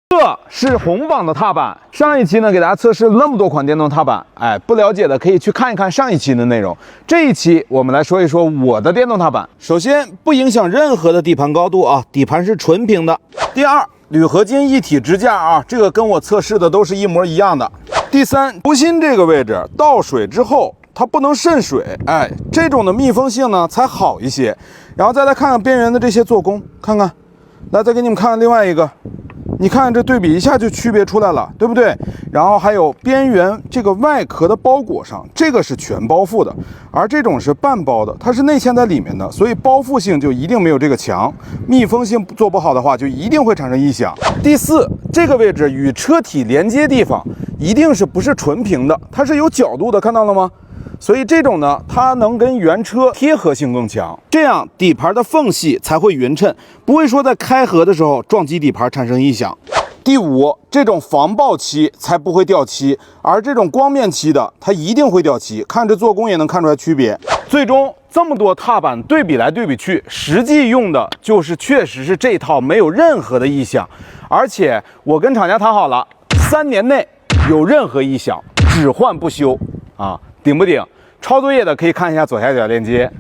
这是红榜的踏板。上一期呢，给大家测试了那么多款电动踏板，不了解的可以去看一看上一期的内容。这一期我们来说一说我的电动踏板。首先，不影响任何的底盘高度啊，底盘是纯平的。第二，铝合金一体支架啊，这个跟我测试的都是一模一样的。第三，轴心这个位置倒水之后，它不能渗水，这种的密封性呢才好一些。然后再来看看边缘的这些做工，看看，来再给你们看另外一个。你看这对比一下就区别出来了，对不对？然后还有边缘这个外壳的包裹上，这个是全包覆的，而这种是半包的，它是内嵌在里面的，所以包覆性就一定没有这个强，密封性做不好的话，就一定会产生异响。第四，这个位置与车体连接地方一定是不是纯平的，它是有角度的，看到了吗？所以这种呢，它能跟原车贴合性更强，这样底盘的缝隙才会匀称，不会说在开合的时候撞击底盘产生异响。第五，这种防爆漆才不会掉漆，而这种光面漆的，它一定会掉漆，看这做工也能看出来区别。最终这么多踏板对比来对比去，实际用的就是确实是这套没有任何的异响，而且我跟厂家谈好了，3年内有任何异响只换不修啊。顶不顶？抄作业的可以看一下左下角链接。